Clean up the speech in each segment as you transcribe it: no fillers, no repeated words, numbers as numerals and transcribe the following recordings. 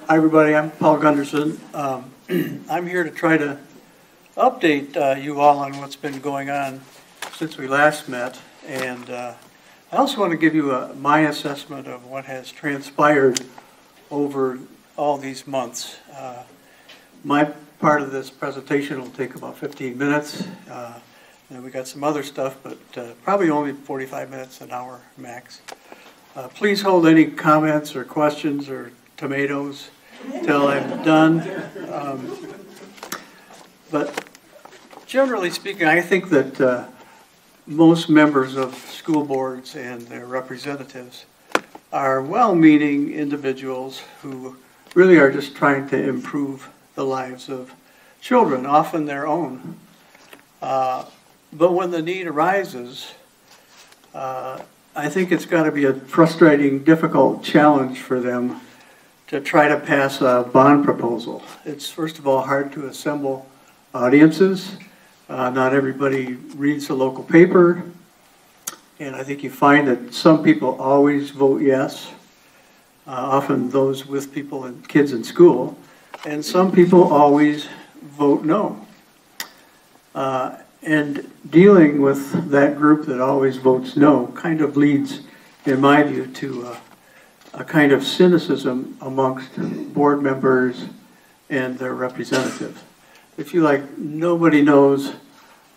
Hi everybody, I'm Paul Gunderson. I'm here to try to update you all on what's been going on since we last met, and I also want to give you my assessment of what has transpired over all these months. My part of this presentation will take about 15 minutes, and we got some other stuff, but probably only 45 minutes, an hour max. Please hold any comments or questions or tomatoes till I'm done. But generally speaking, I think that most members of school boards and their representatives are well-meaning individuals who really are just trying to improve the lives of children, often their own. But when the need arises, I think it's got to be a frustrating, difficult challenge for them to try to pass a bond proposal. It's, first of all, hard to assemble audiences. Not everybody reads the local paper, and I think you find that some people always vote yes, often those with people and kids in school, and some people always vote no. And dealing with that group that always votes no kind of leads, in my view, to a kind of cynicism amongst board members and their representatives. They feel like nobody knows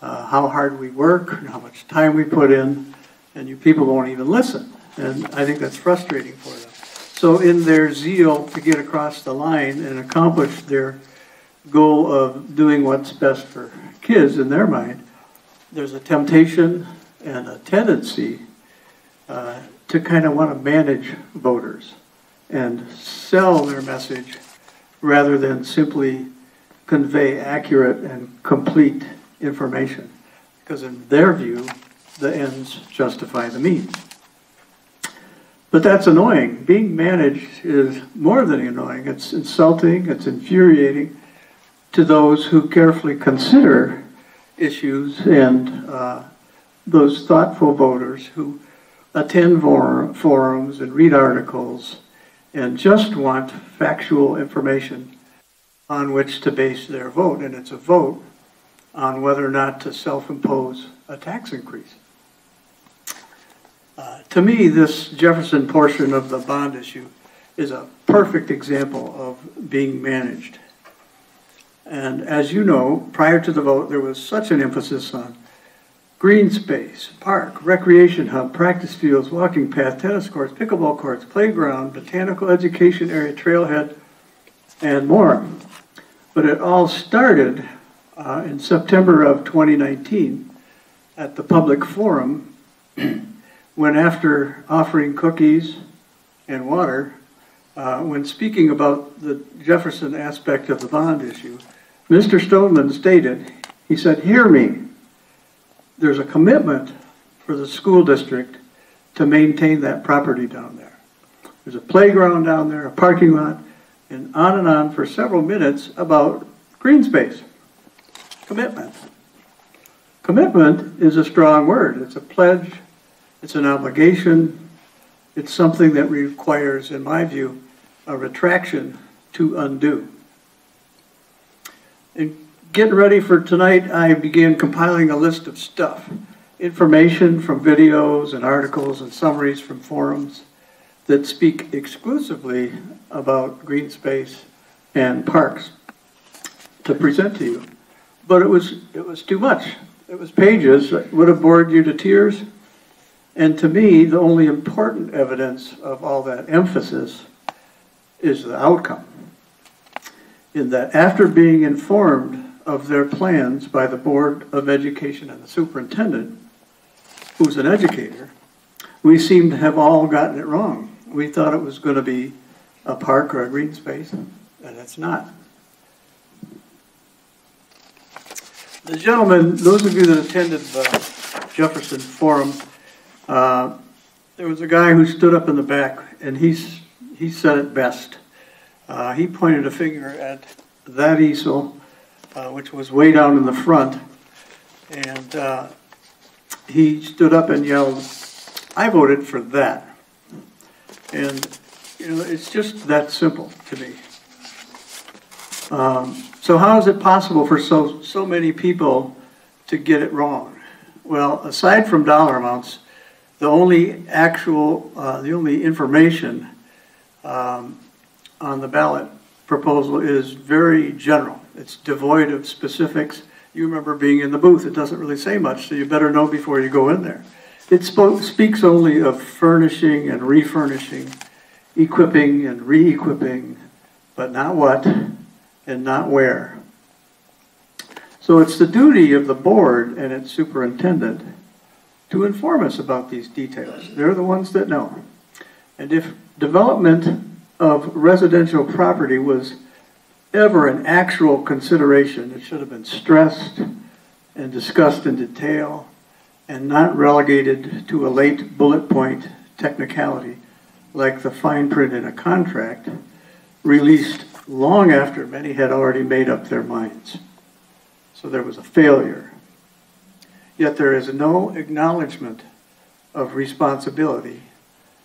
how hard we work and how much time we put in, and you people won't even listen. And I think that's frustrating for them. So in their zeal to get across the line and accomplish their goal of doing what's best for kids in their mind, there's a temptation and a tendency to kind of want to manage voters and sell their message rather than simply convey accurate and complete information. Because in their view, the ends justify the means. But that's annoying. Being managed is more than annoying. It's insulting, it's infuriating to those who carefully consider issues and those thoughtful voters who attend forums and read articles and just want factual information on which to base their vote. And it's a vote on whether or not to self-impose a tax increase. To me, this Jefferson portion of the bond issue is a perfect example of being managed. And as you know, prior to the vote, there was such an emphasis on green space, park, recreation hub, practice fields, walking path, tennis courts, pickleball courts, playground, botanical education area, trailhead, and more. But it all started in September of 2019 at the public forum when, after offering cookies and water, when speaking about the Jefferson aspect of the bond issue, Mr. Stoneman stated, he said, "Hear me. There's a commitment for the school district to maintain that property down there. There's a playground down there, a parking lot," and on for several minutes about green space. Commitment. Commitment is a strong word. It's a pledge. It's an obligation. It's something that requires, in my view, a retraction to undo. And getting ready for tonight, I began compiling a list of stuff, information from videos and articles and summaries from forums that speak exclusively about green space and parks to present to you. But it was too much. It was pages that would have bored you to tears. And to me, the only important evidence of all that emphasis is the outcome. In that after being informed of their plans by the Board of Education and the superintendent, who's an educator, we seem to have all gotten it wrong. We thought it was going to be a park or a green space, and it's not. The gentleman, those of you that attended the Jefferson Forum, there was a guy who stood up in the back, and he said it best. He pointed a finger at that easel, which was way down in the front, and he stood up and yelled, "I voted for that." And you know, it's just that simple to me. So how is it possible for so many people to get it wrong? Well, aside from dollar amounts, the only information on the ballot proposal is very general. It's devoid of specifics. You remember being in the booth. It doesn't really say much, so you better know before you go in there. It speaks only of furnishing and refurnishing, equipping and re-equipping, but not what and not where. So it's the duty of the board and its superintendent to inform us about these details. They're the ones that know. And if development of residential property was ever an actual consideration, it should have been stressed and discussed in detail and not relegated to a late bullet point technicality like the fine print in a contract released long after many had already made up their minds. So there was a failure. Yet there is no acknowledgement of responsibility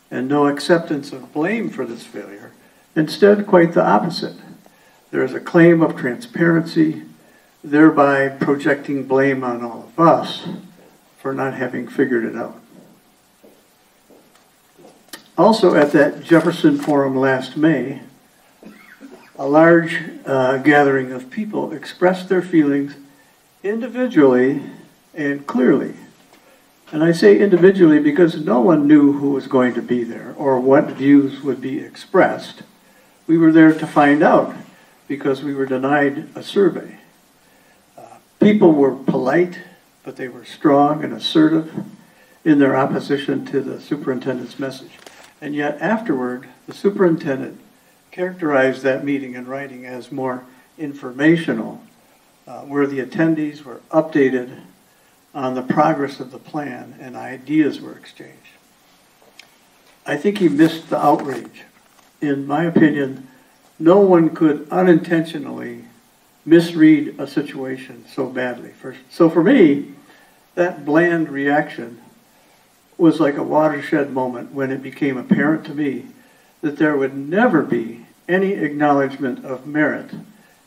and no acceptance of blame for this failure. Instead, quite the opposite. There is a claim of transparency, thereby projecting blame on all of us for not having figured it out. Also, at that Jefferson Forum last May, a large gathering of people expressed their feelings individually and clearly. And I say individually because no one knew who was going to be there or what views would be expressed. We were there to find out because we were denied a survey. People were polite, but they were strong and assertive in their opposition to the superintendent's message. And yet afterward, the superintendent characterized that meeting in writing as more informational, where the attendees were updated on the progress of the plan and ideas were exchanged. I think he missed the outrage. In my opinion, no one could unintentionally misread a situation so badly. So for me, that bland reaction was like a watershed moment when it became apparent to me that there would never be any acknowledgement of merit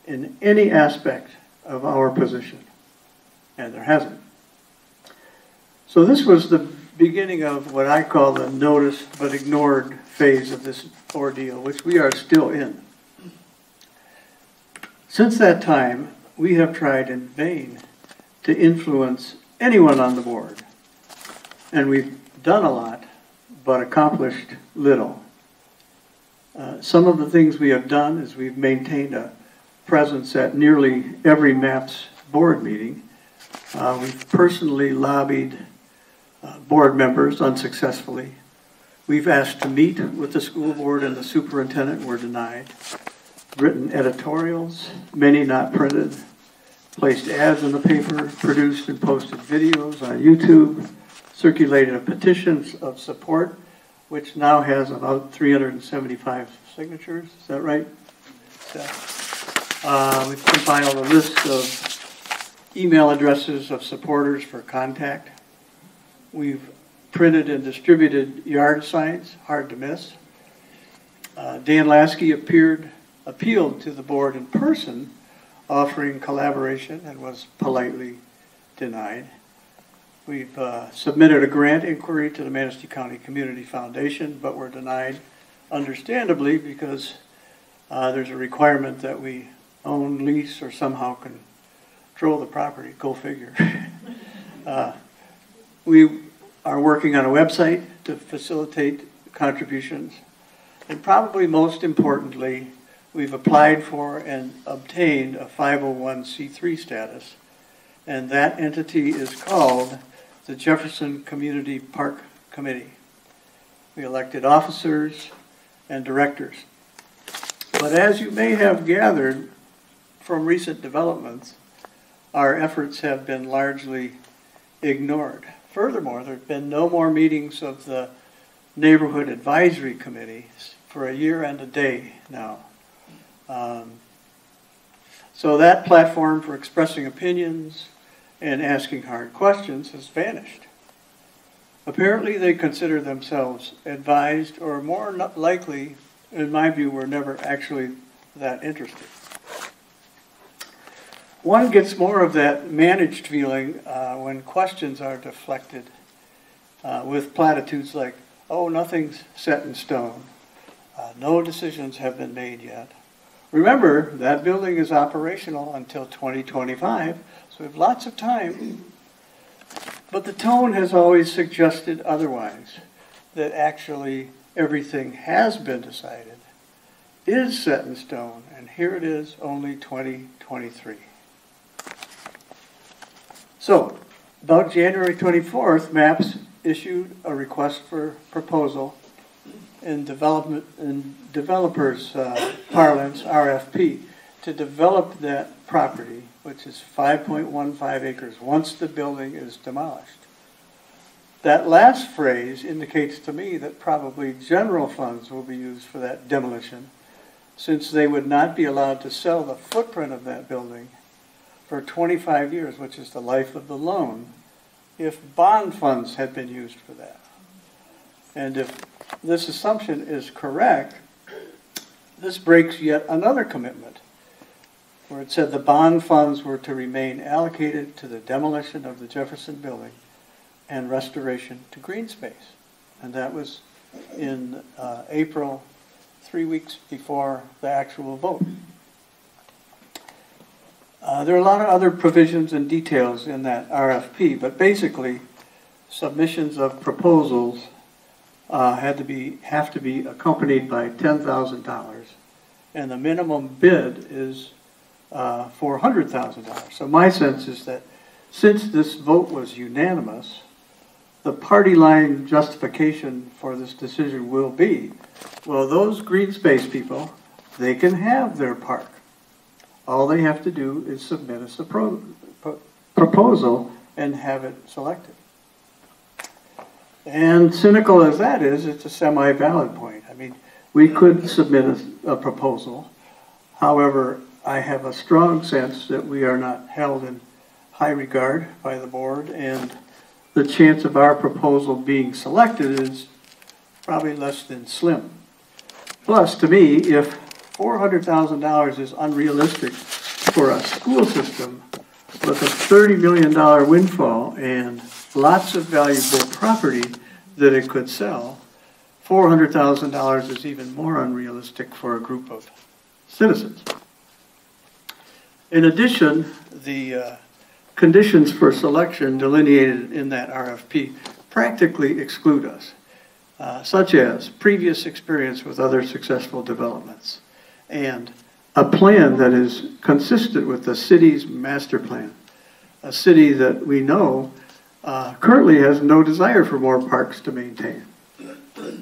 in any aspect of our position. And there hasn't. So this was the beginning of what I call the noticed but ignored phase of this ordeal, which we are still in. Since that time, we have tried in vain to influence anyone on the board. And we've done a lot, but accomplished little. Some of the things we have done is we've maintained a presence at nearly every MAPS board meeting. We've personally lobbied board members unsuccessfully. We've asked to meet with the school board and the superintendent, were denied. Written editorials, many not printed, placed ads in the paper, produced and posted videos on YouTube, circulated a petition of support, which now has about 375 signatures. Is that right? We've compiled a list of email addresses of supporters for contact. We've printed and distributed yard signs, hard to miss. Dan Lasky appealed to the board in person, offering collaboration and was politely denied. We've submitted a grant inquiry to the Manistee County Community Foundation, but were denied, understandably, because there's a requirement that we own, lease, or somehow control the property. Go figure. We are working on a website to facilitate contributions. And probably most importantly, we've applied for and obtained a 501c3 status. And that entity is called the Jefferson Community Park Committee. We elected officers and directors. But as you may have gathered from recent developments, our efforts have been largely ignored. Furthermore, there have been no more meetings of the Neighborhood Advisory Committee for a year and a day now. So that platform for expressing opinions and asking hard questions has vanished. Apparently they consider themselves advised, or more likely, in my view, were never actually that interested. One gets more of that managed feeling when questions are deflected with platitudes like, oh, nothing's set in stone. No decisions have been made yet. Remember, that building is operational until 2025, so we have lots of time. But the tone has always suggested otherwise, that actually everything has been decided, is set in stone, and here it is, only 2023. So, about January 24th, MAPS issued a request for proposal in developers' parlance, RFP, to develop that property, which is 5.15 acres, once the building is demolished. That last phrase indicates to me that probably general funds will be used for that demolition, since they would not be allowed to sell the footprint of that building for 25 years, which is the life of the loan, if bond funds had been used for that. And if this assumption is correct, this breaks yet another commitment, where it said the bond funds were to remain allocated to the demolition of the Jefferson building and restoration to green space. And that was in April, 3 weeks before the actual vote. There are a lot of other provisions and details in that RFP, but basically submissions of proposals have to be accompanied by $10,000, and the minimum bid is $400,000. So my sense is that since this vote was unanimous, the party line justification for this decision will be, well, those green space people, they can have their park. All they have to do is submit a proposal and have it selected. And cynical as that is, it's a semi-valid point. I mean, we could submit a proposal. However, I have a strong sense that we are not held in high regard by the board, and the chance of our proposal being selected is probably less than slim. Plus, to me, if $400,000 is unrealistic for a school system with a $30 million windfall and lots of valuable property that it could sell, $400,000 is even more unrealistic for a group of citizens. In addition, the conditions for selection delineated in that RFP practically exclude us, such as previous experience with other successful developments and a plan that is consistent with the city's master plan, a city that we know currently has no desire for more parks to maintain.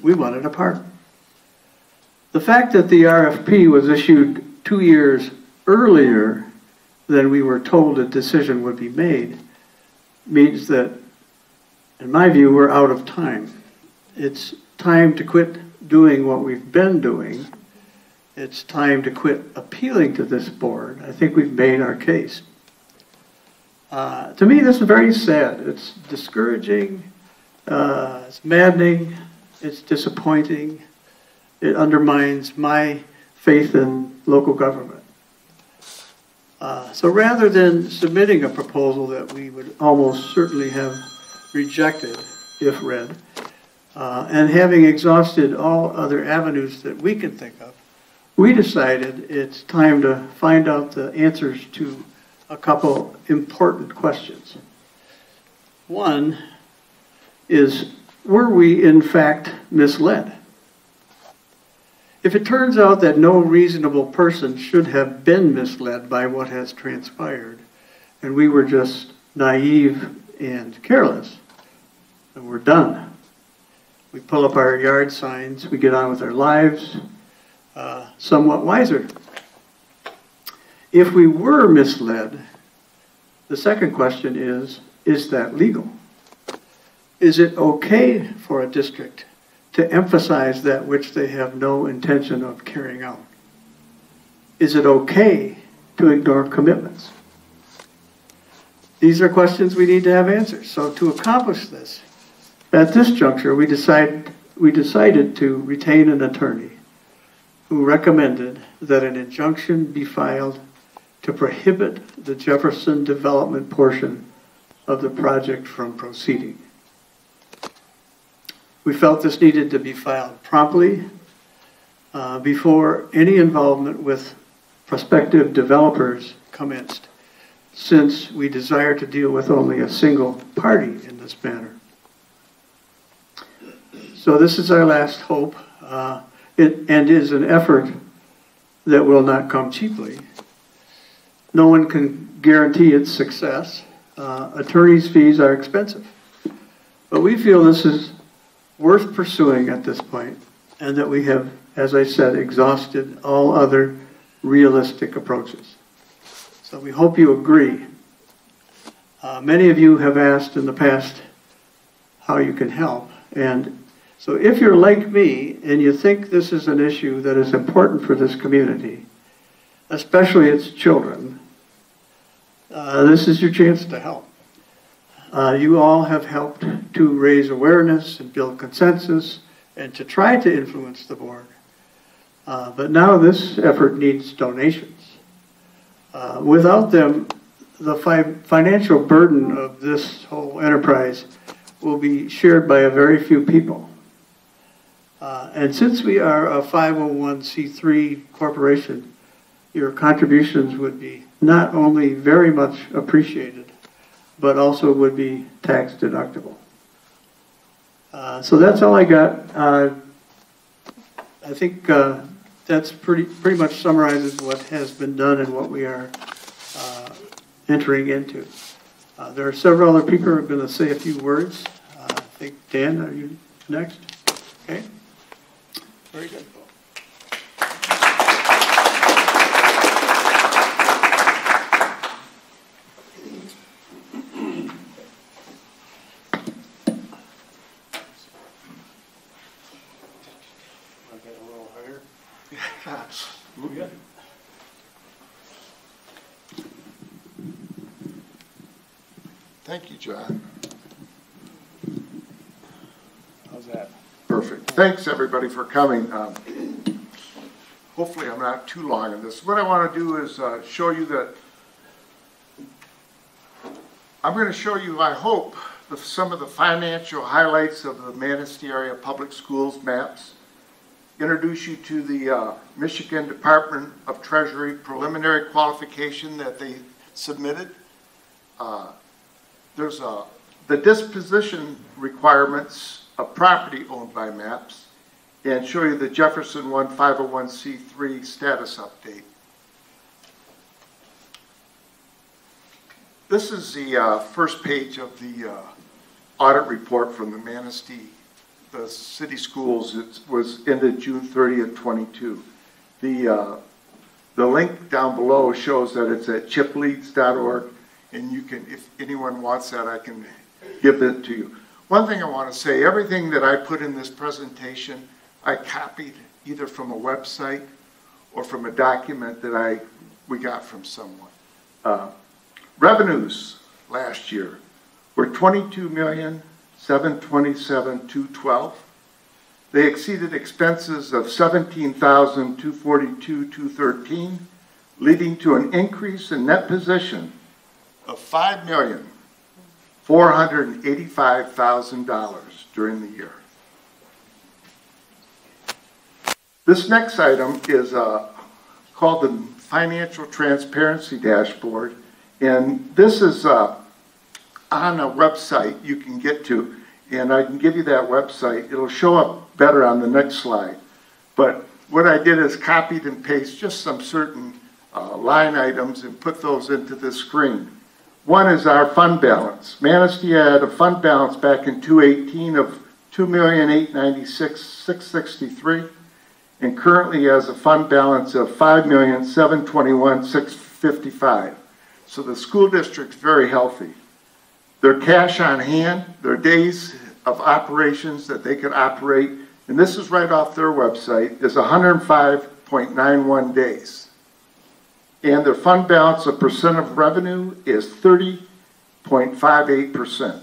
We wanted a park. The fact that the RFP was issued 2 years earlier than we were told a decision would be made means that, in my view, we're out of time. It's time to quit doing what we've been doing. It's time to quit appealing to this board. I think we've made our case. To me, this is very sad. It's discouraging, it's maddening, it's disappointing. It undermines my faith in local government. So rather than submitting a proposal that we would almost certainly have rejected if read, and having exhausted all other avenues that we can think of, we decided it's time to find out the answers to a couple important questions. One is, were we in fact misled? If it turns out that no reasonable person should have been misled by what has transpired, and we were just naive and careless, then we're done. We pull up our yard signs, we get on with our lives, somewhat wiser. If we were misled, the second question is that legal? Is it okay for a district to emphasize that which they have no intention of carrying out? Is it okay to ignore commitments? These are questions we need to have answers. So to accomplish this, at this juncture, we decided to retain an attorney who recommended that an injunction be filed to prohibit the Jefferson development portion of the project from proceeding. We felt this needed to be filed promptly before any involvement with prospective developers commenced, since we desire to deal with only a single party in this matter. So this is our last hope, and is an effort that will not come cheaply. No one can guarantee its success. Attorneys' fees are expensive. But we feel this is worth pursuing at this point, and that we have, as I said, exhausted all other realistic approaches. So we hope you agree. Many of you have asked in the past how you can help, and so if you're like me and you think this is an issue that is important for this community, especially its children, this is your chance to help. You all have helped to raise awareness and build consensus and to try to influence the board. But now this effort needs donations. Without them, the financial burden of this whole enterprise will be shared by a very few people. And since we are a 501c3 corporation, your contributions would be not only very much appreciated, but also would be tax deductible. So that's all I got. I think that's pretty much summarizes what has been done and what we are entering into. There are several other people who are going to say a few words. I think, Dan, are you next? Okay. Very good. Thank you, John. How's that? Perfect. Thanks, everybody, for coming. Hopefully I'm not too long on this. What I want to do is show you that I'm going to show you, I hope, some of the financial highlights of the Manistee Area Public Schools maps, introduce you to the Michigan Department of Treasury preliminary qualification that they submitted. There's the disposition requirements of property owned by MAPS, and show you the Jefferson 1 501c3 status update. This is the first page of the audit report from the Manistee, the city schools. It was ended June 30th, 22. The link down below shows that it's at chipleads.org. And you can, if anyone wants that, I can give it to you. One thing I want to say, everything that I put in this presentation, I copied either from a website or from a document that we got from someone. Revenues last year were $22,727,212. They exceeded expenses of $17,242,213, leading to an increase in net position of $5,485,000 during the year. This next item is called the Financial Transparency Dashboard, and this is on a website you can get to, and I can give you that website. It'll show up better on the next slide. But what I did is copied and pasted just some certain line items and put those into this screen. One is our fund balance. Manistee had a fund balance back in 2018 of $2,896,663, and currently has a fund balance of $5,721,655. So the school district's very healthy. Their cash on hand, their days of operations that they can operate, and this is right off their website, is 105.91 days. And their fund balance of percent of revenue is 30.58%.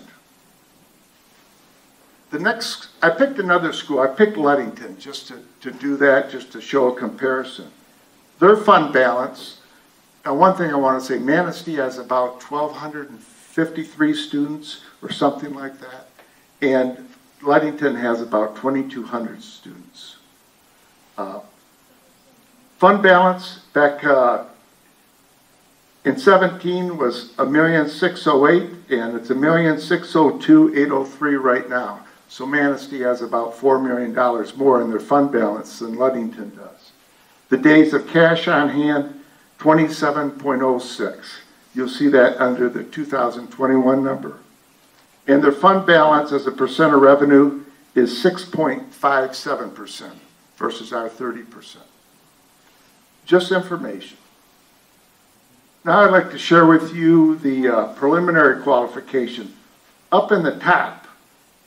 The next, I picked another school. I picked Ludington just to do that, just to show a comparison. Their fund balance Now, one thing I want to say, Manistee has about 1,253 students or something like that, and Ludington has about 2,200 students. Fund balance back in 17 was $1,608,000, and it's $1,602,803 right now. So Manistee has about $4 million more in their fund balance than Ludington does. The days of cash on hand, 27.06. You'll see that under the 2021 number. And their fund balance as a percent of revenue is 6.57% versus our 30%. Just information. Now I'd like to share with you the preliminary qualification. Up in the top,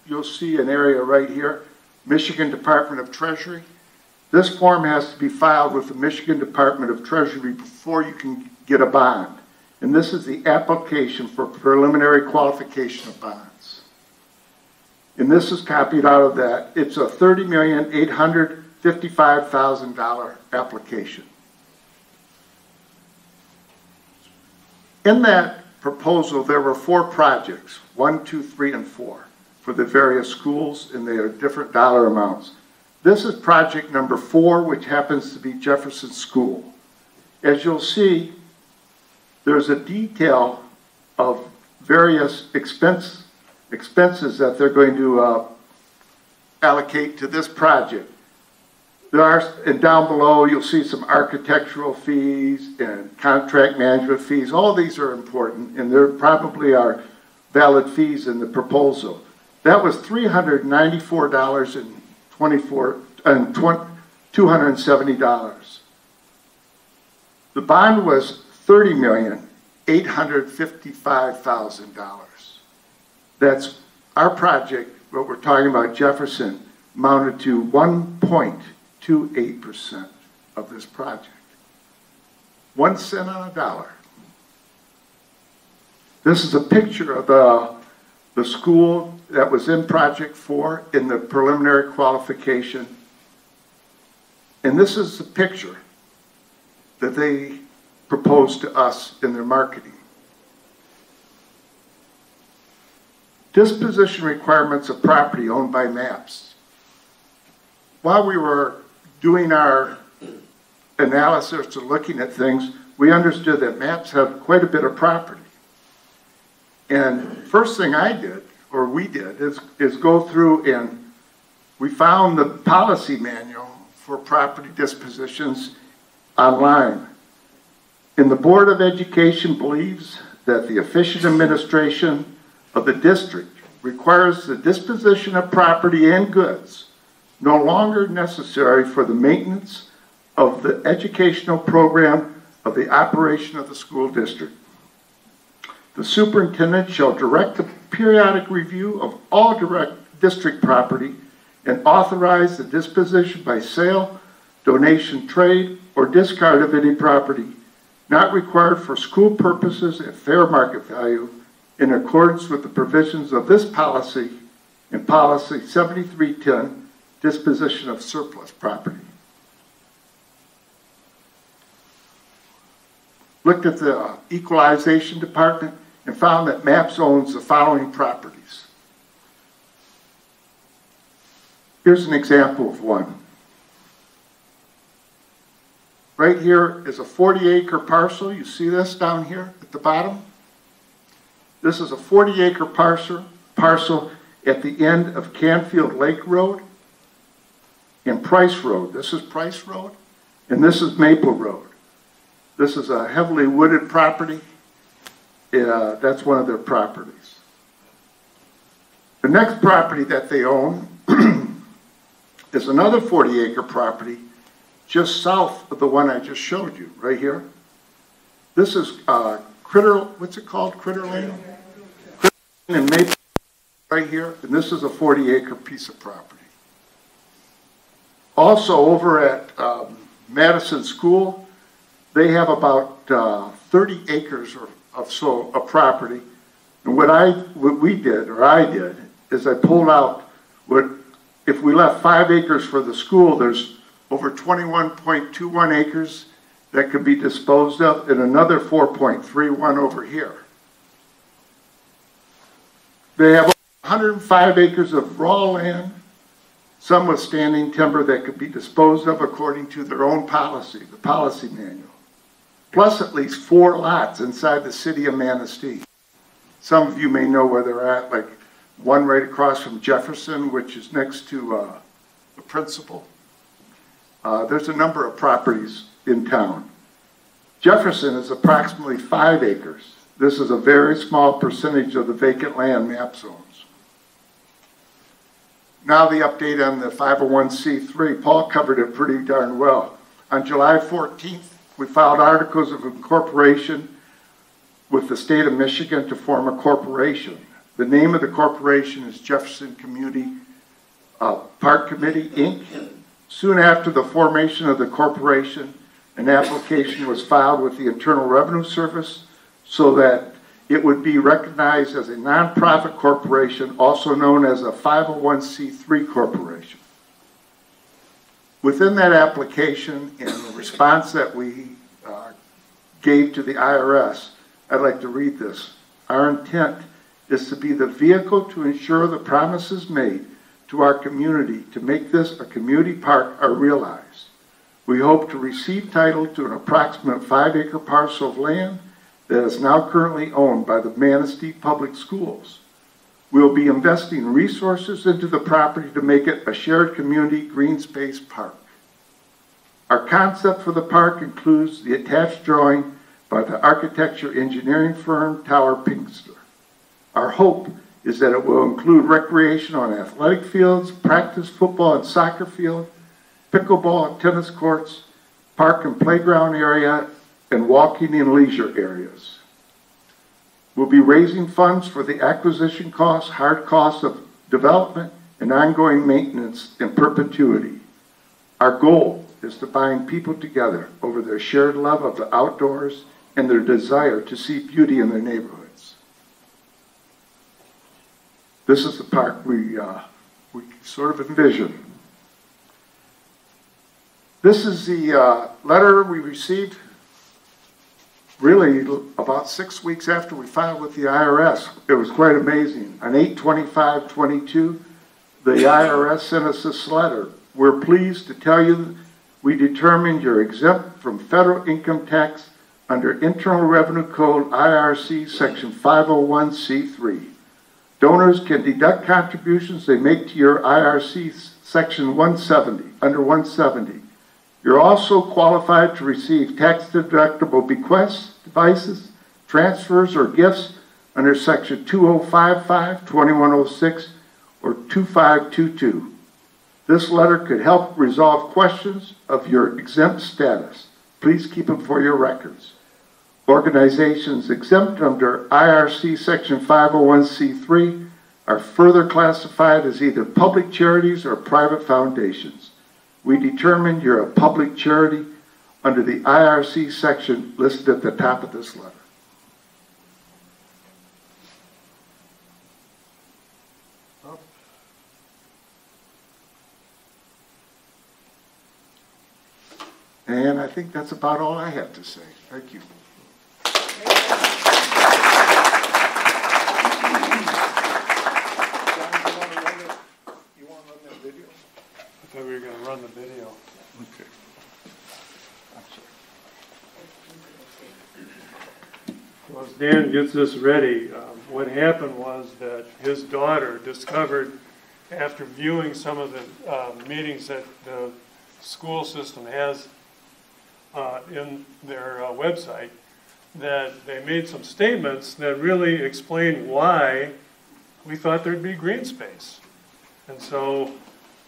you'll see an area right here, Michigan Department of Treasury. This form has to be filed with the Michigan Department of Treasury before you can get a bond. And this is the application for preliminary qualification of bonds. And this is copied out of that. It's a $30,855,000 application. In that proposal, there were 4 projects, 1, 2, 3, and 4, for the various schools, and they are different dollar amounts. This is project number 4, which happens to be Jefferson School. As you'll see, there's a detail of various expenses that they're going to allocate to this project. There are, and down below, you'll see some architectural fees and contract management fees. All these are important, and there probably are valid fees in the proposal. That was $270. The bond was $30,855,000. That's our project, what we're talking about, Jefferson, amounted to 1.28% of this project. 1 cent on a dollar. This is a picture of the school that was in Project 4 in the preliminary qualification. And this is the picture that they proposed to us in their marketing. Disposition requirements of property owned by MAPS. While we were doing our analysis or looking at things, we understood that MAPS have quite a bit of property. And first thing I did, or we did, is go through and we found the policy manual for property dispositions online. And the Board of Education believes that the efficient administration of the district requires the disposition of property and goods no longer necessary for the maintenance of the educational program of the operation of the school district. The superintendent shall direct the periodic review of all district property and authorize the disposition by sale, donation, trade, or discard of any property not required for school purposes at fair market value in accordance with the provisions of this policy and Policy 7310, disposition of surplus property. Looked at the equalization department and found that MAPS owns the following properties. Here's an example of one. Right here is a 40-acre parcel. You see this down here at the bottom? This is a 40-acre parcel at the end of Canfield Lake Road and Price Road. This is Price Road, and this is Maple Road. This is a heavily wooded property. That's one of their properties. The next property that they own is another 40-acre property just south of the one I just showed you, right here. This is what's it called? Critter Lane? Critter Lane and Maple, right here, and this is a 40-acre piece of property. Also over at Madison School, they have about 30 acres of property. And what I did, is I pulled out if we left 5 acres for the school, there's over 21.21 acres that could be disposed of, and another 4.31 over here. They have 105 acres of raw land, some with standing timber that could be disposed of according to their own policy, the policy manual, plus at least 4 lots inside the city of Manistee. Some of you may know where they're at, like one right across from Jefferson, which is next to the principal. There's a number of properties in town. Jefferson is approximately 5 acres. This is a very small percentage of the vacant land map zones. Now the update on the 501c3. Paul covered it pretty darn well. On July 14th, we filed articles of incorporation with the state of Michigan to form a corporation. The name of the corporation is Jefferson Community Park Committee, Inc. Soon after the formation of the corporation, an application was filed with the Internal Revenue Service so that it would be recognized as a nonprofit corporation, also known as a 501c3 corporation. Within that application and the response that we gave to the IRS, I'd like to read this. Our intent is to be the vehicle to ensure the promises made to our community to make this a community park are realized. We hope to receive title to an approximate 5-acre parcel of land that is now currently owned by the Manistee Public Schools. We'll be investing resources into the property to make it a shared community green space park. Our concept for the park includes the attached drawing by the architecture engineering firm Tower Pinkster. Our hope is that it will include recreation on athletic fields, practice football and soccer field, pickleball and tennis courts, park and playground area, and walking and leisure areas. We'll be raising funds for the acquisition costs, hard costs of development, and ongoing maintenance in perpetuity. Our goal is to bind people together over their shared love of the outdoors and their desire to see beauty in their neighborhoods. This is the park we sort of envision. This is the letter we received really about 6 weeks after we filed with the IRS. It was quite amazing. On 8/25/22, the IRS sent us this letter. We're pleased to tell you we determined you're exempt from federal income tax under Internal Revenue Code IRC Section 501c3. Donors can deduct contributions they make to your IRC Section 170, under 170. You're also qualified to receive tax-deductible bequests, devices, transfers, or gifts under Section 2055, 2106, or 2522. This letter could help resolve questions of your exempt status. Please keep them for your records. Organizations exempt under IRC Section 501c3 are further classified as either public charities or private foundations. We determined you're a public charity under the IRC section listed at the top of this letter. And I think that's about all I have to say. Thank you. I thought we were going to run the video. Okay. Well, as Dan gets this ready, what happened was that his daughter discovered, after viewing some of the meetings that the school system has in their website, that they made some statements that really explained why we thought there'd be green space. And so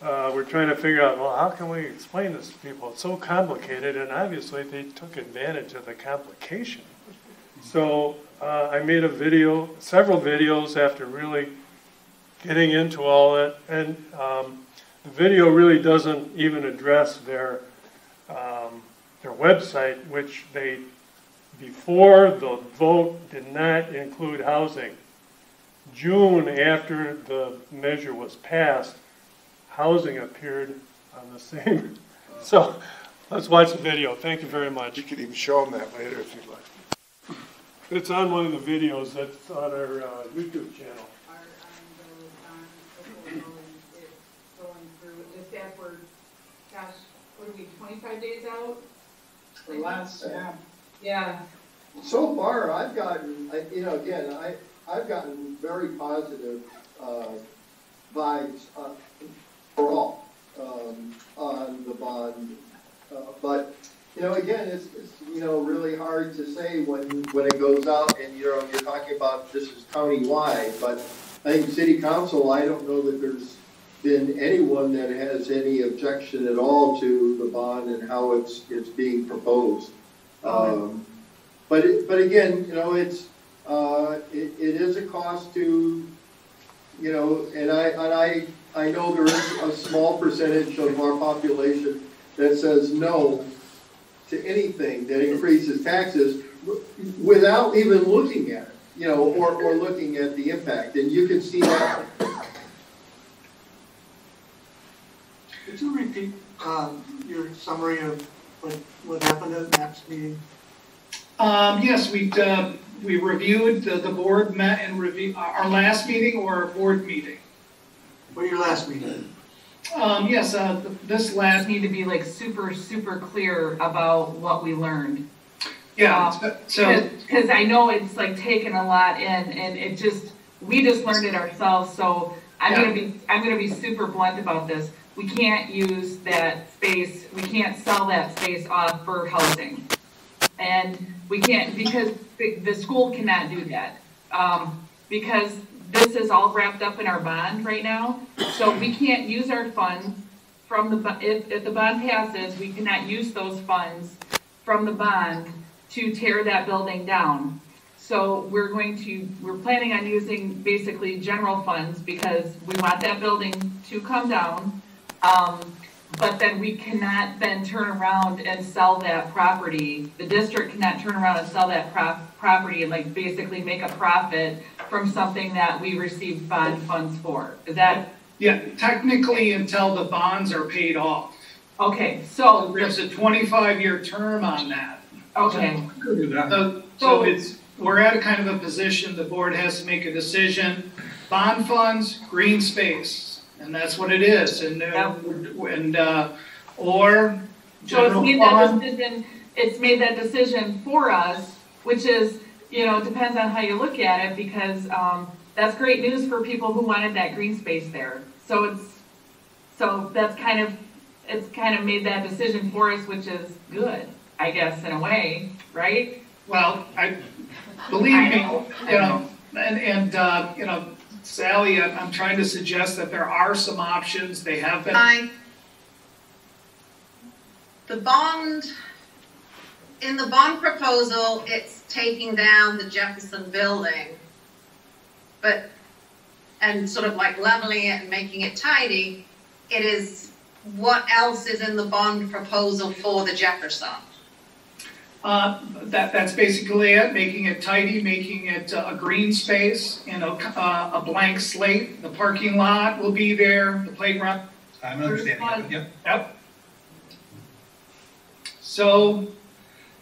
we're trying to figure out, well, how can we explain this to people? It's so complicated, and obviously they took advantage of the complication. So I made a video, several videos after really getting into all that, and the video really doesn't even address their website, which they, before the vote, did not include housing. June, after the measure was passed, housing appeared on the same. So Let's watch the video. Thank you very much. You can even show them that later if you'd like. It's on one of the videos that's on our YouTube channel. Going through just after, gosh, what are we, 25 days out? The last, Yeah. so far, I've gotten, again, I've gotten very positive vibes overall on the bond. But, again, it's really hard to say when it goes out and, you're talking about this is county-wide. But I think city council, I don't know that there's been anyone that has any objection at all to the bond and how it's being proposed. But again, it is a cost to, and I know there is a small percentage of our population that says no to anything that increases taxes without even looking at it, or looking at the impact. And you can see that. Could you repeat your summary of what happened at Matt's meeting? Yes, we reviewed, the board met and reviewed our last meeting or our board meeting. Or your last meeting? Yes, this last, Need to be like super, super clear about what we learned. yeah, so. Because I know it's like taken a lot in, and we just learned it ourselves. So I'm gonna be super blunt about this. We can't use that space. We can't sell that space off for housing, and we can't because the school cannot do that because this is all wrapped up in our bond right now. So we can't use our funds from the if the bond passes, we cannot use those funds from the bond to tear that building down. So we're planning on using basically general funds because we want that building to come down. But then we cannot then turn around and sell that property. The district cannot turn around and sell that property and like basically make a profit from something that we received bond funds for. Is that? Yeah, technically until the bonds are paid off. Okay, so. There's a 25-year term on that. Okay. So we're at a kind of a position, the board has to make a decision. Bond funds, green space, and that's what it is. And or general fund. It's made that decision for us, which is, depends on how you look at it, because that's great news for people who wanted that green space there. So that's it's kind of made that decision for us, which is good, I guess, in a way, right? Well, believe me, Sally, I'm trying to suggest that there are some options. They have been. In the bond proposal, it's taking down the Jefferson building, and sort of like leveling it and making it tidy. It is, what else is in the bond proposal for the Jefferson? That's basically it, making it tidy, making it a green space, a blank slate. The parking lot will be there, the playground. I'm understanding. Yep. So,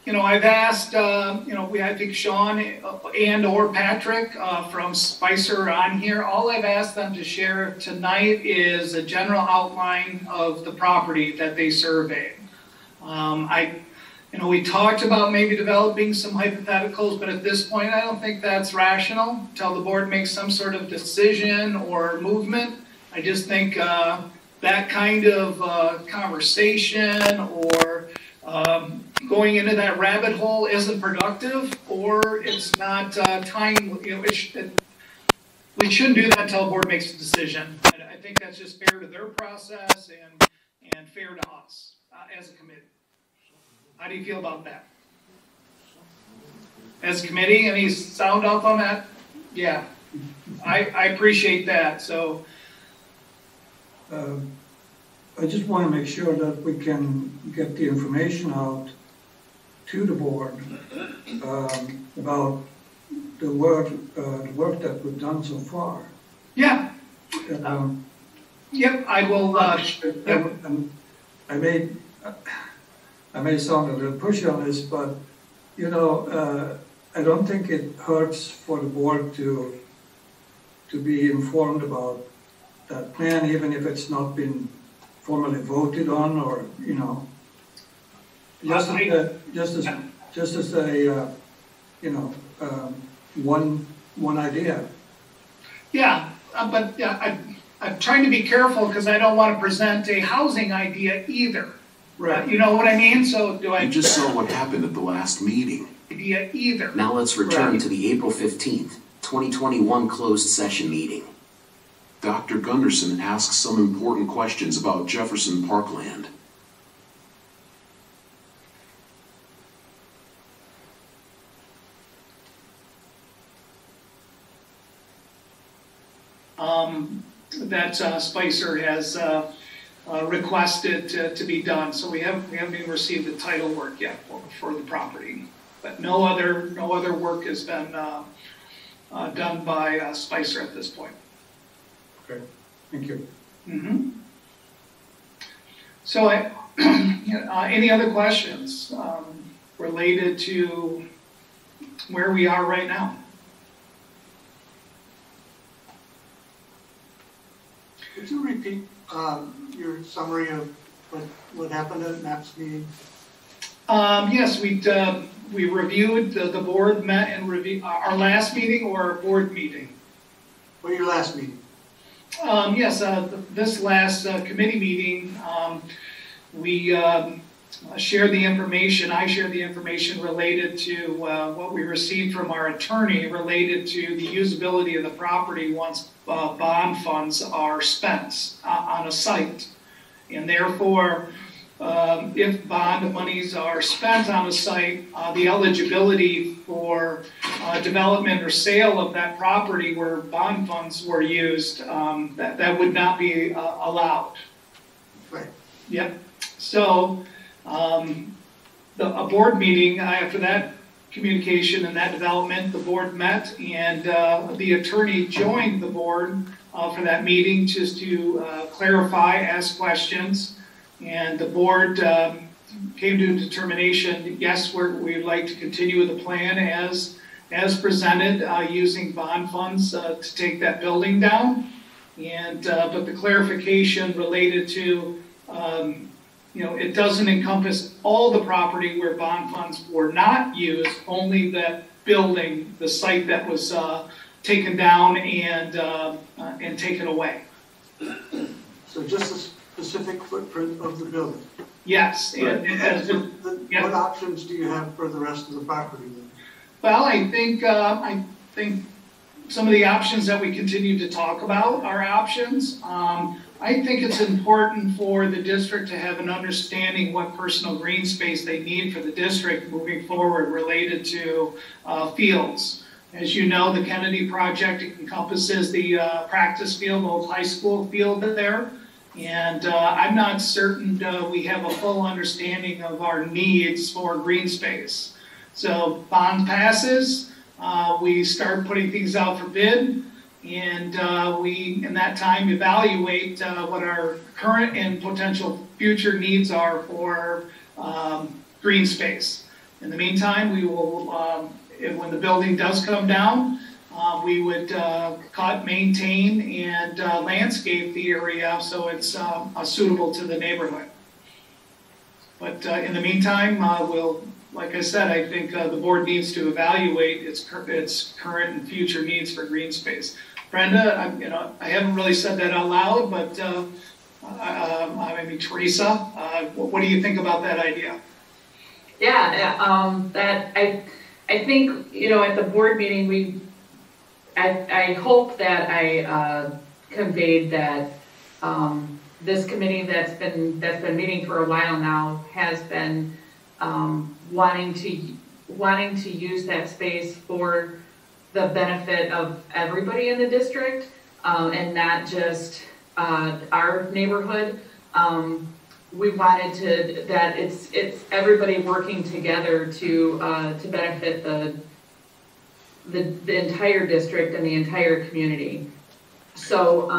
I've asked, I think Sean and or Patrick from Spicer are on here. All I've asked them to share tonight is a general outline of the property that they surveyed. We talked about maybe developing some hypotheticals, but at this point, I don't think that's rational until the board makes some sort of decision or movement. I just think that kind of conversation or going into that rabbit hole isn't productive, or it's not time. We shouldn't do that until the board makes a decision. I think that's just fair to their process and fair to us as a committee. How do you feel about that? As a committee, any sound off on that? Yeah, I appreciate that. So, I just want to make sure that we can get the information out to the board about the work that we've done so far. Yeah. Yep, I will. And I made. I may sound a little pushy on this, but, you know, I don't think it hurts for the board to be informed about that plan, even if it's not been formally voted on, or, you know, just as a, you know, one idea. Yeah, but yeah, I'm trying to be careful because I don't want to present a housing idea either. Right. You know what I mean? So do I? You just saw what happened at the last meeting. Idea either. Now let's return to the April 15th, 2021 closed session meeting. Dr. Gunderson asks some important questions about Jefferson Parkland. That Spicer has requested to be done. So we haven't even received the title work yet for the property. But no other work has been done by Spicer at this point. Okay, thank you. Mm-hmm. So any other questions related to where we are right now? Could you repeat your summary of what happened at MAP's meeting? Yes, we reviewed, the board met and reviewed our last meeting or our board meeting. Or your last meeting? Yes, this last committee meeting, we shared the information, I shared the information related to what we received from our attorney related to the usability of the property once bond funds are spent on a site. And therefore, if bond monies are spent on a site, the eligibility for development or sale of that property where bond funds were used, that would not be allowed. Right. Yep. So a board meeting after that communication and that development, the board met and the attorney joined the board for that meeting just to clarify, ask questions. And the board came to a determination, yes, we'd like to continue with the plan as presented, using bond funds to take that building down. And but the clarification related to, you know, it doesn't encompass all the property where bond funds were not used, only that building, the site that was taken down and taken away. So just a specific footprint of the building? Yes. What options do you have for the rest of the property then? Well, I think some of the options that we continue to talk about are options. I think it's important for the district to have an understanding what personal green space they need for the district moving forward related to fields. As you know, the Kennedy project encompasses the practice field, the old high school field there. And I'm not certain we have a full understanding of our needs for green space. So bond passes, we start putting things out for bid, and we, in that time, evaluate what our current and potential future needs are for green space. In the meantime, we will, when the building does come down, we would cut, maintain, and landscape the area so it's suitable to the neighborhood. But in the meantime, we'll, like I said, I think the board needs to evaluate its current and future needs for green space. Brenda, I haven't really said that out loud, but I mean, Teresa, what do you think about that idea? Yeah, that I think, at the board meeting, I hope that I conveyed that this committee that's been meeting for a while now has been wanting to use that space for the benefit of everybody in the district, and not just our neighborhood. We wanted that it's everybody working together to benefit the entire district and the entire community. So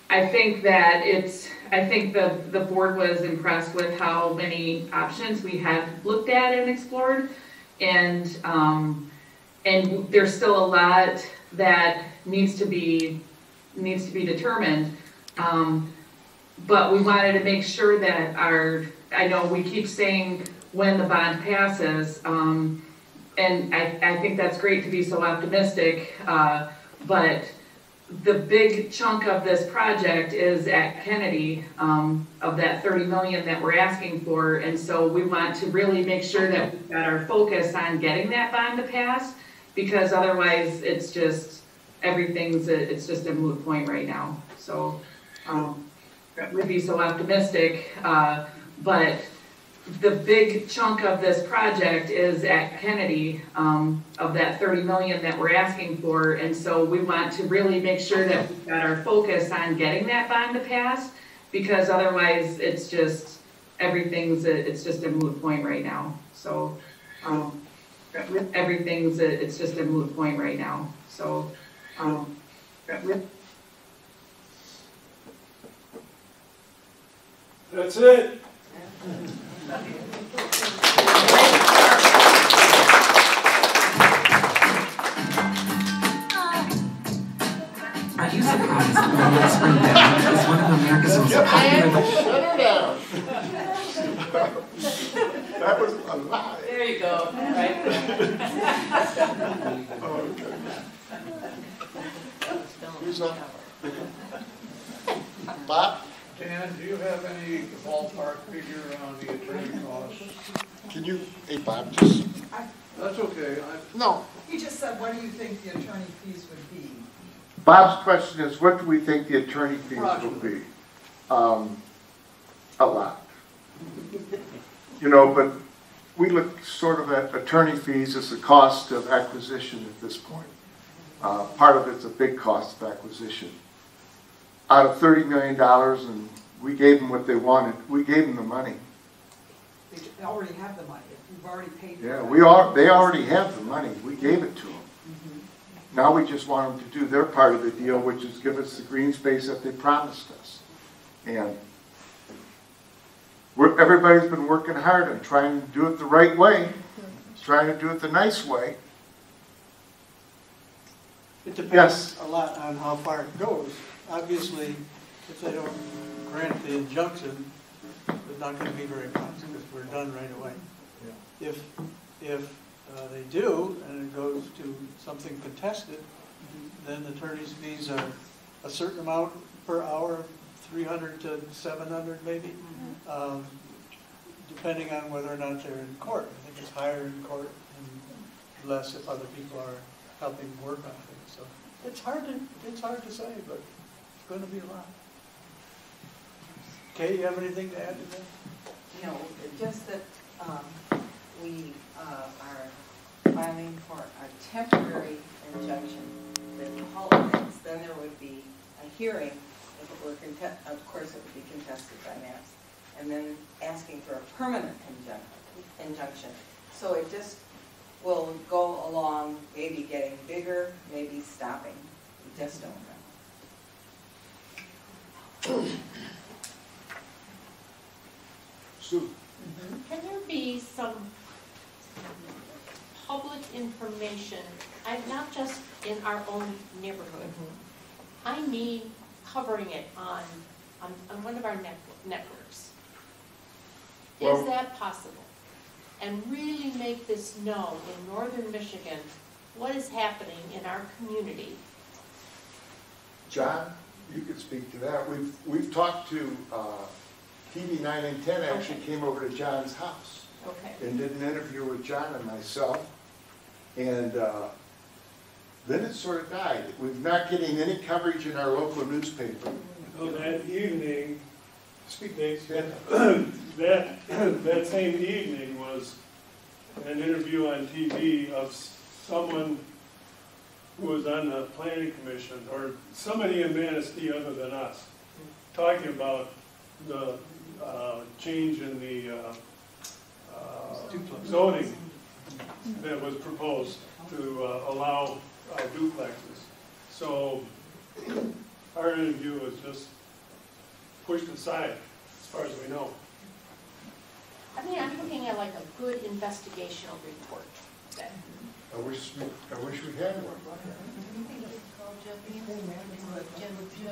I think that it's I think the board was impressed with how many options we had looked at and explored. And there's still a lot that needs to be determined. But we wanted to make sure that I know we keep saying when the bond passes, and I think that's great to be so optimistic, but the big chunk of this project is at Kennedy, of that 30 million that we're asking for, and so we want to really make sure that we've got our focus on getting that bond to pass, because otherwise it's just it's just a moot point right now. So we'd be so optimistic, but the big chunk of this project is at Kennedy, of that 30 million that we're asking for, and so we want to really make sure that we've got our focus on getting that bond to pass, because otherwise it's just it's just a moot point right now. So it's just a moot point right now. So That's it. Are you surprised that Rolling Spring Down is one of America's most popular... Shut her down. That was a lie. there you go. Right. Okay. Who's up? Bob? Dan, do you have any ballpark figure on the attorney costs? Can you, hey Bob, just, That's okay. no. You just said, what do you think the attorney fees would be? Bob's question is, what do we think the attorney fees will be? A lot. You know, but we look sort of at attorney fees as the cost of acquisition at this point. Part of it's a big cost of acquisition. Out of $30 million, and we gave them what they wanted, we gave them the money. They already have the money. You've already paid. Yeah, they already have the money. We gave it to them. Now we just want them to do their part of the deal, which is give us the green space that they promised us. And everybody's been working hard on trying to do it the right way, trying to do it the nice way. It depends Yes. a lot on how far it goes. Obviously, if they don't grant the injunction, it's not going to be very much because we're done right away. Yeah. If they do, and it goes to something contested, then the attorney's fees are a certain amount per hour, 300 to 700 maybe, depending on whether or not they're in court. I think it's higher in court and less if other people are helping work on things. So it's hard to say, but it's going to be a lot. Kay, you have anything to add to that? No, just that we are filing for a temporary injunction that halts things. Then there would be a hearing, if it were of course it would be contested by MAPS, and then asking for a permanent injunction. So it just will go along, maybe getting bigger, maybe stopping. We just don't know. Sue? Can there be some public information, not just in our own neighborhood, I mean covering it on one of our networks? Well, is that possible? And really make this known in northern Michigan what is happening in our community. John, you could speak to that. We've talked to TV 9 and 10 actually came over to John's house and did an interview with John and myself, and then it sort of died. We're not getting any coverage in our local newspaper. Well, that evening, that same evening was an interview on TV of someone who was on the planning commission, or somebody in Manistee other than us, talking about the change in the zoning that was proposed to allow duplexes. So our interview was just pushed aside, as far as we know. I mean, I'm looking at like a good investigational report. That, I wish we had one.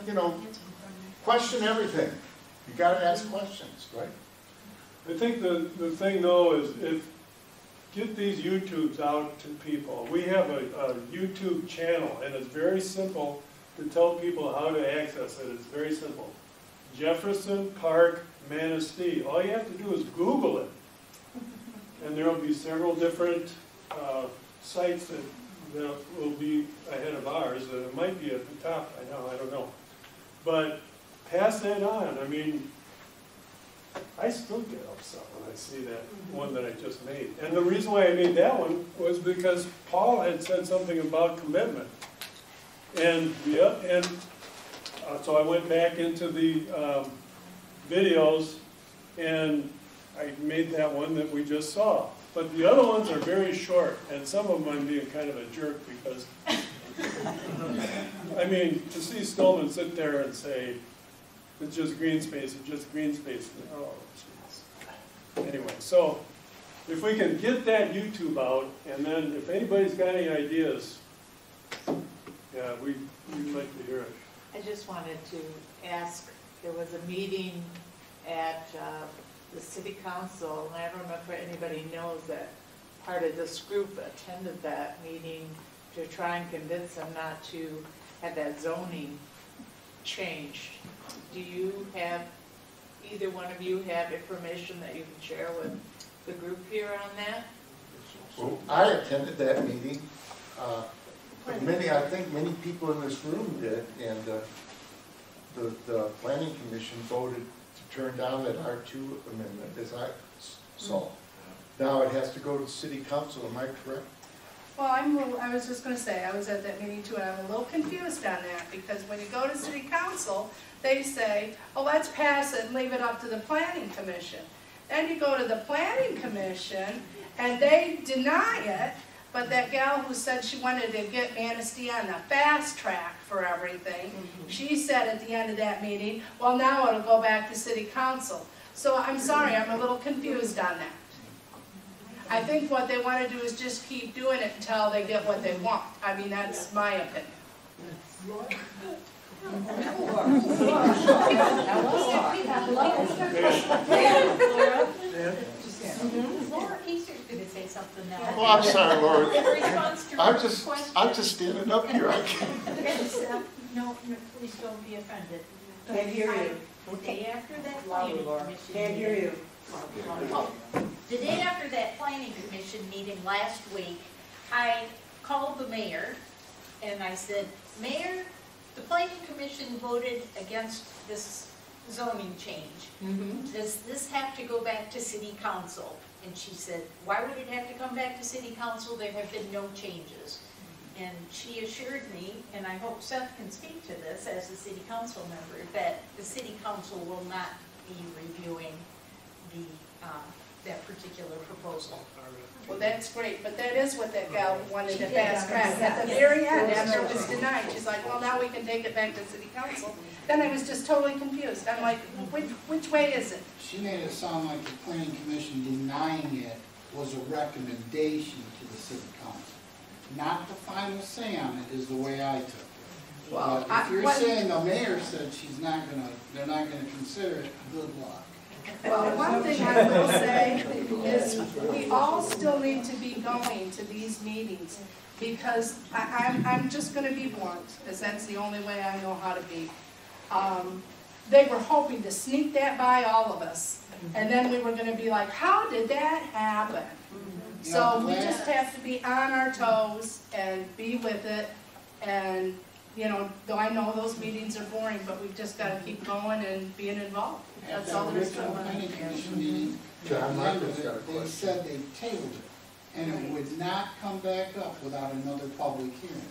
You know, question everything. You gotta ask questions, right? I think the thing though is get these YouTubes out to people. We have a YouTube channel and it's very simple to tell people how to access it. It's very simple. Jefferson Park Manistee. All you have to do is Google it. And there will be several different sites that will be ahead of ours. It might be at the top, I don't know. But pass that on. I mean, I still get upset when I see that one that I just made. And the reason why I made that one was because Paul had said something about commitment. And so I went back into the videos and I made that one that we just saw. But the other ones are very short, and some of them I'm being kind of a jerk because, I mean, to see Stillman sit there and say, it's just green space, it's just green space. Oh, jeez. Anyway, so if we can get that YouTube out, and then if anybody's got any ideas, yeah, we'd like to hear it. I just wanted to ask, there was a meeting at the city council, and I don't know if anybody knows that part of this group attended that meeting to try and convince them not to have that zoning changed. Do you have, either one of you have information that you can share with the group here on that? Well, I attended that meeting. I think many people in this room did, and the planning commission voted to turn down that R2 amendment, as I saw. Now it has to go to city council, am I correct? Well, I was just going to say, I was at that meeting too, and I'm a little confused on that, because when you go to city council, they say, oh, let's pass it and leave it up to the planning commission. Then you go to the planning commission, and they deny it, but that gal who said she wanted to get Manistee on the fast track for everything, she said at the end of that meeting, well, now it'll go back to city council. So I'm sorry, I'm a little confused on that. I think what they want to do is just keep doing it until they get what they want. I mean, that's my opinion. Laura Easter's going to say something now. Well, I'm sorry, Laura. In response to I'm just standing up here. I can't. No, please don't be offended. Can't hear you. The day after that planning commission. Can't hear you. Oh, the day after that planning commission meeting last week, I called the mayor and I said, Mayor, the planning commission voted against this zoning change. Does this have to go back to city council? And she said, why would it have to come back to city council? There have been no changes. And she assured me, and I hope Seth can speak to this as a city council member, that the city council will not be reviewing the that particular proposal. Well, that's great, but that is what that gal wanted to fast track. At the very end, after it was denied, she's like, well, now we can take it back to city council. Then I was just totally confused. I'm like, which way is it? She made it sound like the planning commission denying it was a recommendation to the city council. Not the final say on it is the way I took it. Well, but if you're saying the mayor said they're not gonna consider it, good luck. Well, one thing I will say is we all still need to be going to these meetings because I'm just going to be blunt, because that's the only way I know how to be. They were hoping to sneak that by all of us, and then we were going to be like, how did that happen? So we just have to be on our toes and be with it, and you know, though I know those meetings are boring, but we've just got to keep going and being involved. That's all there is to it. They said they tabled it, and it would not come back up without another public hearing.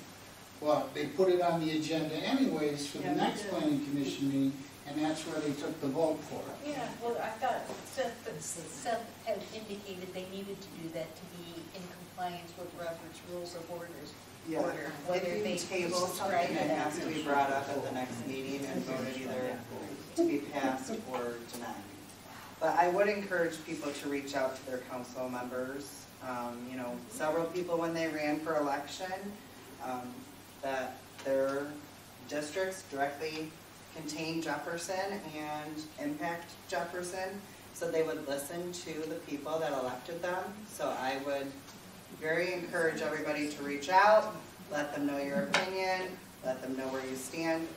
Well, they put it on the agenda anyways for the next planning commission meeting, and that's where they took the vote for it. Yeah, well, I thought Seth had indicated they needed to do that to be in compliance compliance with Robert's Rules of Orders. Yeah, Order, whether if they you table something, subscribe to it has that. to be brought up at the next meeting and voted either to be passed or denied. But I would encourage people to reach out to their council members. You know, several people when they ran for election, that their districts directly contain Jefferson and impact Jefferson, so they would listen to the people that elected them. So I would very encourage everybody to reach out, let them know your opinion, let them know where you stand,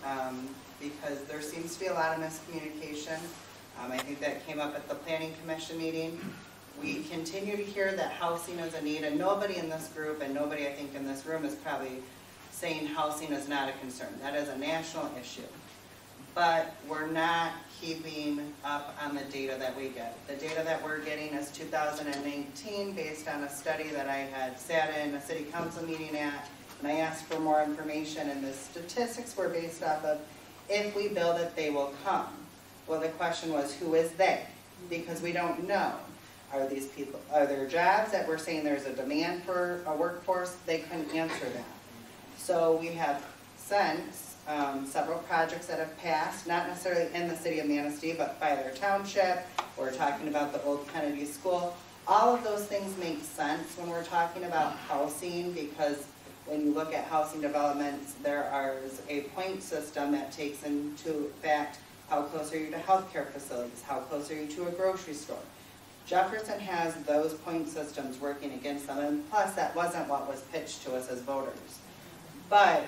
because there seems to be a lot of miscommunication. I think that came up at the Planning Commission meeting. We continue to hear that housing is a need, and nobody in this group and nobody I think in this room is probably saying housing is not a concern. That is a national issue. But we're not keeping up on the data that we get. The data that we're getting is 2019 based on a study that I had sat in a city council meeting at, and I asked for more information, and the statistics were based off of if we build it, they will come. Well, the question was, who is they? Because we don't know. Are these people, are there jobs that we're saying there's a demand for a workforce? They couldn't answer that. So we have since several projects that have passed, not necessarily in the city of Manistee, but by their township. We're talking about the old Kennedy School. All of those things make sense when we're talking about housing, because when you look at housing developments, there is a point system that takes into fact how close are you to healthcare facilities, how close are you to a grocery store. Jefferson has those point systems working against them, and plus that wasn't what was pitched to us as voters. But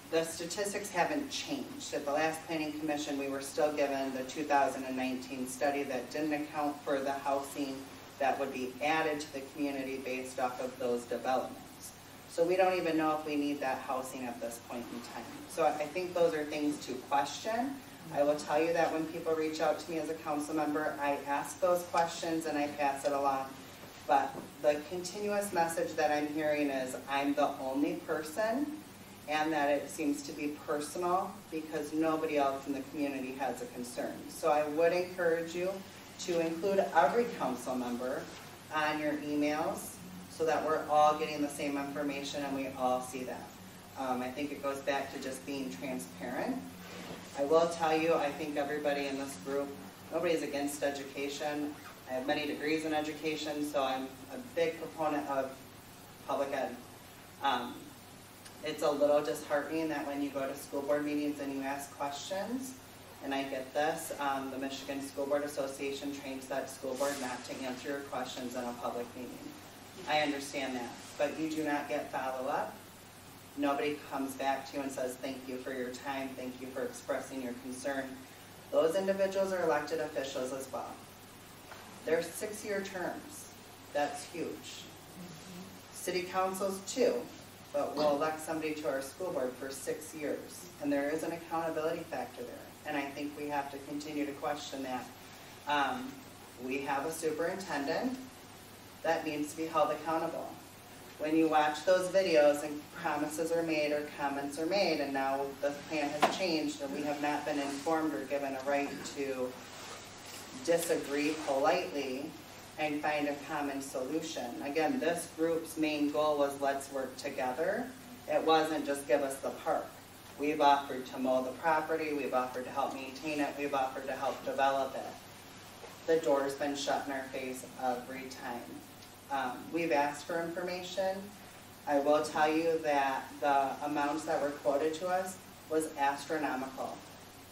the statistics haven't changed. At the last Planning Commission, we were still given the 2019 study that didn't account for the housing that would be added to the community based off of those developments. So we don't even know if we need that housing at this point in time. So I think those are things to question. I will tell you that when people reach out to me as a council member, I ask those questions and I pass it along. But the continuous message that I'm hearing is I'm the only person, and that it seems to be personal because nobody else in the community has a concern. So I would encourage you to include every council member on your emails so that we're all getting the same information and we all see that. I think it goes back to just being transparent. I will tell you, I think everybody in this group, nobody's against education. I have many degrees in education, so I'm a big proponent of public ed. It's a little disheartening that when you go to school board meetings and you ask questions, and I get this, the Michigan School Board Association trains that school board not to answer your questions in a public meeting. I understand that, but you do not get follow-up. Nobody comes back to you and says, thank you for your time, thank you for expressing your concern. Those individuals are elected officials as well. They're 6-year terms. That's huge. City councils too, but we'll elect somebody to our school board for 6 years. And there is an accountability factor there. And I think we have to continue to question that. We have a superintendent that needs to be held accountable. When you watch those videos and promises are made or comments are made, and now the plan has changed and we have not been informed or given a right to disagree politely and find a common solution. Again, this group's main goal was let's work together. It wasn't just give us the park. We've offered to mow the property, we've offered to help maintain it, we've offered to help develop it. The door's been shut in our face every time. We've asked for information. I will tell you that the amounts that were quoted to us was astronomical.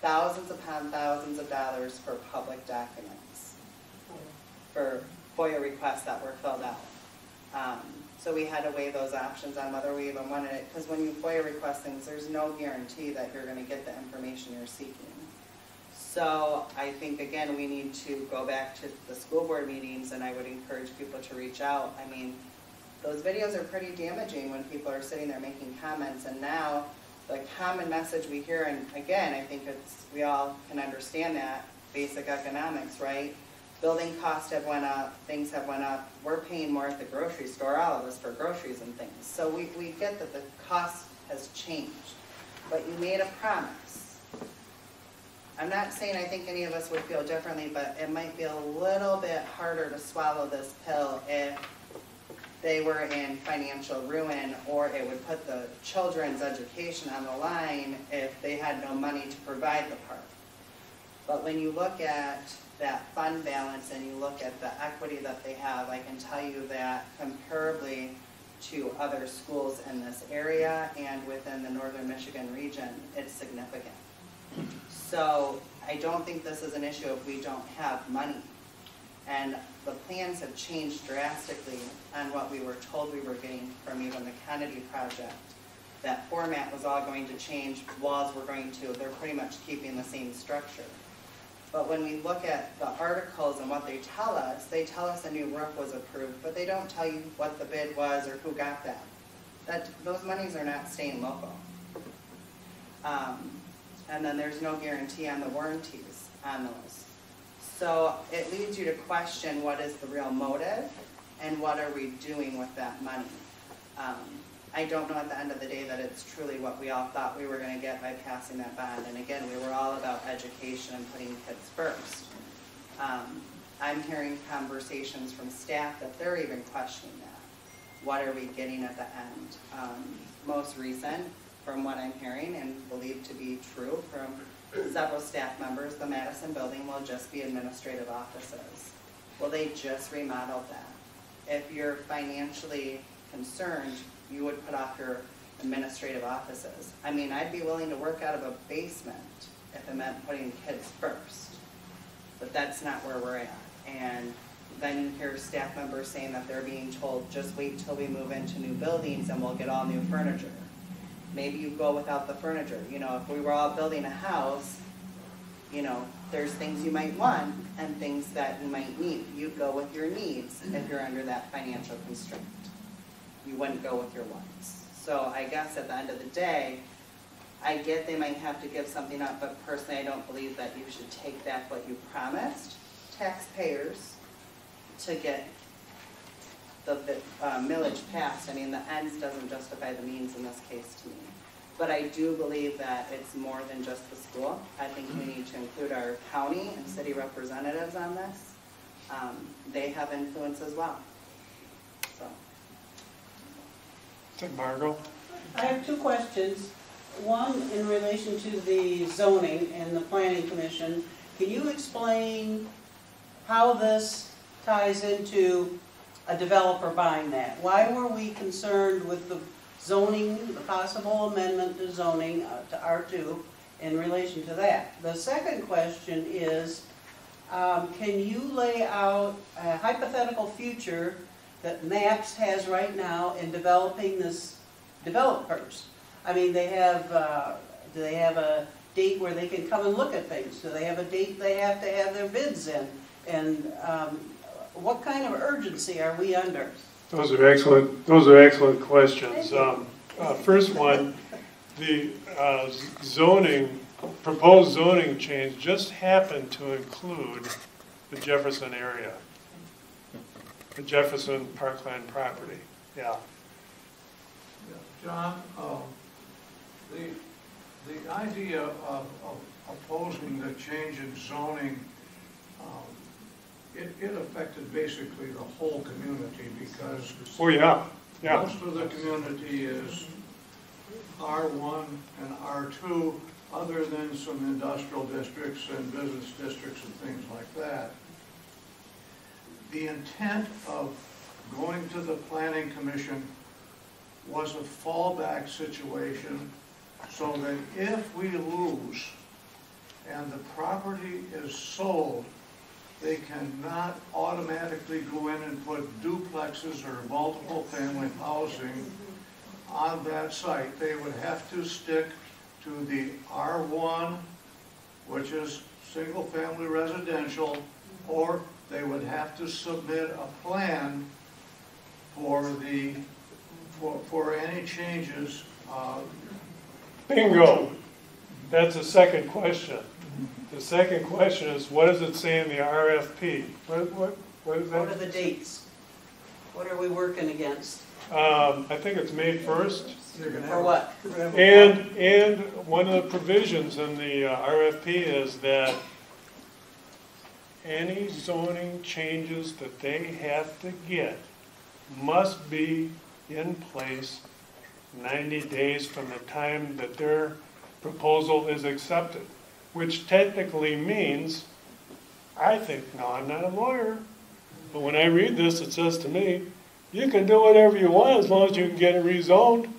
Thousands upon thousands of dollars for public documents, for FOIA requests that were filled out. So we had to weigh those options on whether we even wanted it, because when you FOIA request things, there's no guarantee that you're going to get the information you're seeking. So I think, again, we need to go back to the school board meetings, and I would encourage people to reach out. I mean, those videos are pretty damaging when people are sitting there making comments, and now the common message we hear, and again, I think we all can understand that, basic economics, right? Building costs have went up, things have went up, we're paying more at the grocery store, all of us, for groceries and things. So we get that the cost has changed, but you made a promise. I'm not saying I think any of us would feel differently, but it might be a little bit harder to swallow this pill if they were in financial ruin, or it would put the children's education on the line if they had no money to provide the park. But when you look at that fund balance and you look at the equity that they have, I can tell you that comparably to other schools in this area and within the northern Michigan region, it's significant. So I don't think this is an issue if we don't have money. And the plans have changed drastically on what we were told we were getting from even the Kennedy project. That format was all going to change, walls were going to, they're pretty much keeping the same structure. But when we look at the articles and what they tell us a new roof was approved, but they don't tell you what the bid was or who got that. Those monies are not staying local. And then there's no guarantee on the warranties on those. So it leads you to question what is the real motive and what are we doing with that money. I don't know at the end of the day that it's truly what we all thought we were going to get by passing that bond. And again, we were all about education and putting kids first. I'm hearing conversations from staff that they're even questioning that. What are we getting at the end? Most recent, from what I'm hearing and believed to be true from several staff members, the Madison building will just be administrative offices. Well, they just remodeled that. If you're financially concerned, you would put off your administrative offices. I mean, I'd be willing to work out of a basement if it meant putting kids first. But that's not where we're at. And then you hear staff members saying that they're being told, just wait till we move into new buildings and we'll get all new furniture. Maybe you go without the furniture. You know, if we were all building a house, you know, there's things you might want and things that you might need. You go with your needs if you're under that financial constraint. You wouldn't go with your wants. So I guess at the end of the day, I get they might have to give something up, but personally I don't believe that you should take back what you promised taxpayers to get the millage passed. I mean, the ends doesn't justify the means in this case to me. But I do believe that it's more than just the school. I think we need to include our county and city representatives on this. They have influence as well. So. Margot? I have two questions. One in relation to the zoning and the planning commission. Can you explain how this ties into a developer buying that? Why were we concerned with the zoning, the possible amendment to zoning to R2 in relation to that? The second question is, can you lay out a hypothetical future that MAPS has right now in developing this developers? I mean, they have, do they have a date where they can come and look at things? Do they have a date they have to have their bids in? And what kind of urgency are we under? Those are excellent questions. First one, the proposed zoning change just happened to include the Jefferson area, the Jefferson Parkland property. Yeah. John, the idea of opposing the change in zoning, it affected basically the whole community because most of the community is R1 and R2, other than some industrial districts and business districts and things like that. The intent of going to the Planning Commission was a fallback situation so that if we lose and the property is sold, they cannot automatically go in and put duplexes or multiple family housing on that site. They would have to stick to the R1, which is single family residential, or they would have to submit a plan for any changes. Bingo. That's the second question. The second question is, what does it say in the RFP? What is that? What are the dates? What are we working against? I think it's May 1st. For what? And one of the provisions in the RFP is that any zoning changes that they have to get must be in place 90 days from the time that their proposal is accepted, which technically means, I think, now I'm not a lawyer, but when I read this, it says to me, you can do whatever you want as long as you can get it rezoned.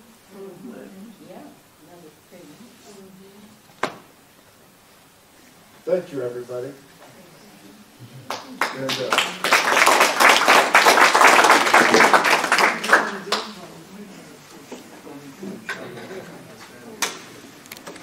Thank you, everybody. And,